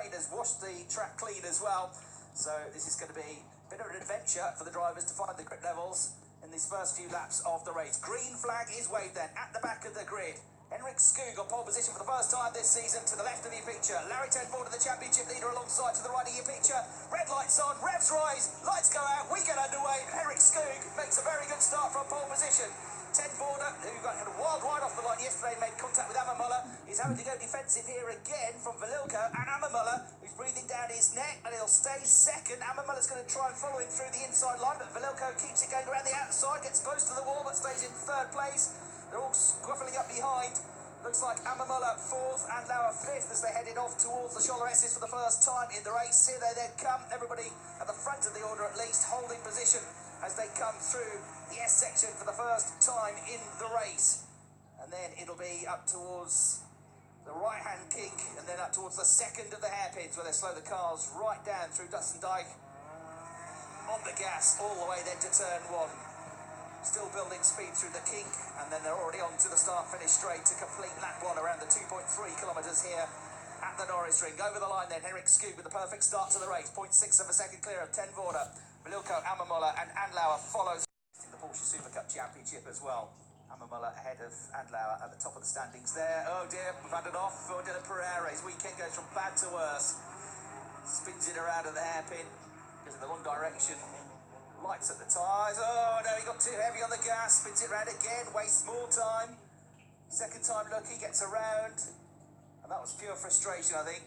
rain has washed the track clean as well. So this is going to be a bit of an adventure for the drivers to find the grip levels in these first few laps of the race. Green flag is waved then at the back of the grid. Henrik Skoog on pole position for the first time this season. To the left of your picture, Larry Tedford, the championship leader, alongside to the right of your picture. Red lights on, revs rise, lights go out, we get underway. Henrik Skoog makes a very good start from pole position. Tedford, who got a wild ride off the line yesterday, made contact with Muller. He's having to go defensive here again from Velilko and Muller, who's breathing down his neck, and he'll stay second. Muller's going to try and follow him through the inside line, but Velilko keeps it going around the outside, gets close to the wall, but stays in third place. They're all squaffling up behind. Looks like Muller fourth and Lauer fifth as they headed off towards the shoulder S's for the first time in the race. Here they then come, everybody at the front of the order at least, holding position as they come through the S section for the first time in the race. And then it'll be up towards the right-hand kink and then up towards the second of the hairpins where they slow the cars right down through Dustin Dyke on the gas all the way then to turn one. Still building speed through the kink, and then they're already on to the start-finish straight to complete lap one around the 2.3 kilometres here at the Norisring. Over the line then, Henrik Skoog with the perfect start to the race. 0.6 of a second clear of Tedford. Velilko, Muller and Andlauer follows in the Porsche Super Cup Championship as well. Muller ahead of Andlauer at the top of the standings there. Oh dear, we've had it off for Dylan Pereira. His weekend goes from bad to worse. Spins it around at the hairpin, goes in the wrong direction. Lights at the tyres. Oh no, he got too heavy on the gas. Spins it round again, wastes more time. Second time lucky, gets around. And that was pure frustration, I think.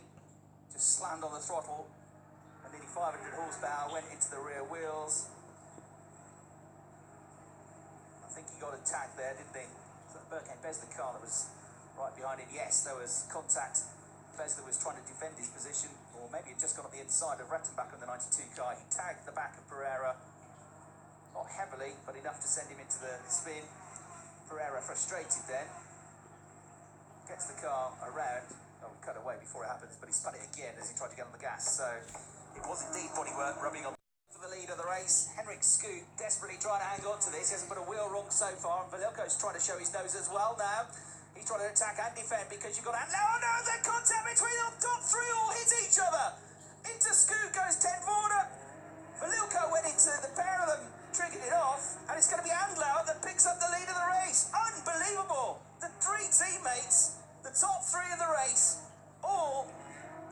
Just slammed on the throttle. And nearly 500 horsepower went into the rear wheels. I think he got a tag there, didn't he? So Berkane Besler car that was right behind it. Yes, there was contact. Besler was trying to defend his position, or maybe he'd just got on the inside of Rettenbach on the 92 car. He tagged the back of Pereira. Not heavily, but enough to send him into the spin. Pereira frustrated then. Gets the car around. Oh, we cut away before it happens, but he spun it again as he tried to get on the gas. So it was indeed bodywork rubbing on. For the lead of the race, Henrik Skoog desperately trying to hang on to this. He hasn't put a wheel wrong so far, and Velilko's trying to show his nose as well now. He's trying to attack and defend because you've got Andlauer. Oh no, the contact between the top three all hit each other. Into Skoog goes Tedford. Velilko went into the pair of them, triggered it off, and it's going to be Andlauer that picks up the lead of the race. Unbelievable! The three teammates, the top three of the race, all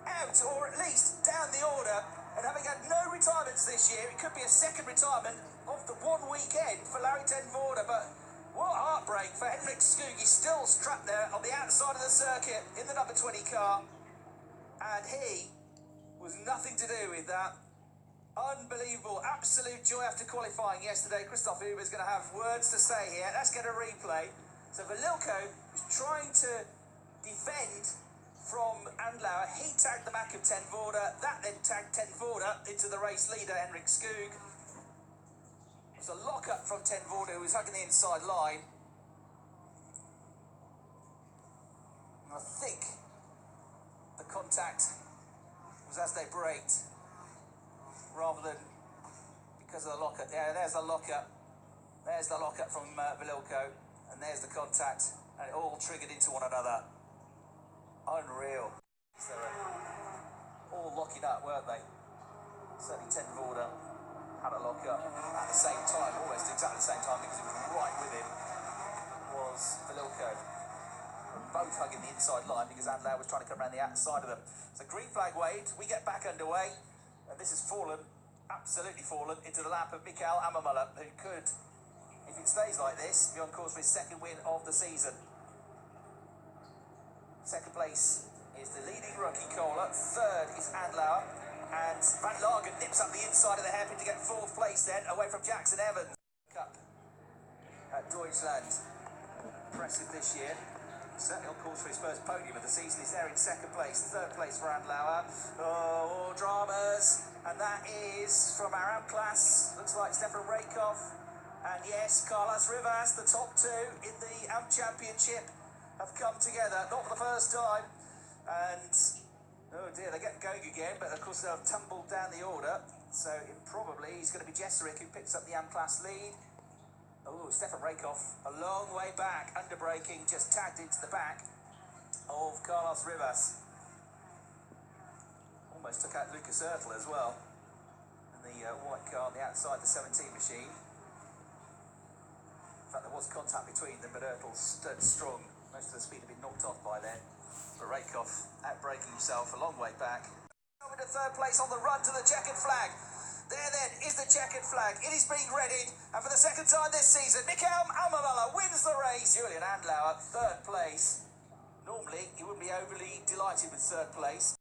out, or at least down the order, and having had no retirements this year. It could be a second retirement of the one weekend for Larry Tedford, but what a heartbreak for Henrik Skoog. He's still strapped there on the outside of the circuit in the number 20 car, and he was nothing to do with that. Unbelievable, absolute joy after qualifying yesterday. Christoph Huber's going to have words to say here. Let's get a replay. So Velilko was trying to defend from Andlauer. He tagged the back of Tedford. That then tagged Tedford into the race leader, Henrik Skoog. It was a lock-up from Tedford, who was hugging the inside line. And I think the contact was as they braked, rather than because of the lockup. Yeah, there's the lockup. There's the lockup from Velilko, and there's the contact, and it all triggered into one another. Unreal. So all locking up, weren't they? Certainly Tedford had a lockup at the same time, almost exactly the same time, because it was right with him was Velilko. Both hugging the inside line because Andlauer was trying to come around the outside of them. So green flag waved. We get back underway. And this has fallen, absolutely fallen, into the lap of Mikael Muller, who could, if it stays like this, be on course for his second win of the season. Second place is the leading rookie Kohler. Third is Andlauer. And Van Lagen nips up the inside of the hairpin to get fourth place then, away from Jackson Evans. Cup at Deutschland. Impressive this year. Certainly on course for his first podium of the season. He's there in second place. Third place for Andlauer. Oh, dramas. And that is from our AM class. Looks like Stefan Rakoff. And yes, Carlos Rivas, the top two in the AM Championship, have come together. Not for the first time. And, oh dear, they get going again. But of course they'll tumble down the order. So it probably is going to be Jesserik who picks up the AM class lead. Oh, Stefan Rakoff, a long way back, under braking, just tagged into the back of Carlos Rivas. Lucas Ertl as well. And the white car on the outside, the 17 machine. In fact, there was contact between them, but Ertl stood strong. Most of the speed had been knocked off by then. But Rakoff outbraking himself a long way back. Over to third place on the run to the checkered flag. There then is the checkered flag. It is being readied. And for the second time this season, Mikael Almamala wins the race. Julian Andlauer, third place. Normally, he wouldn't be overly delighted with third place.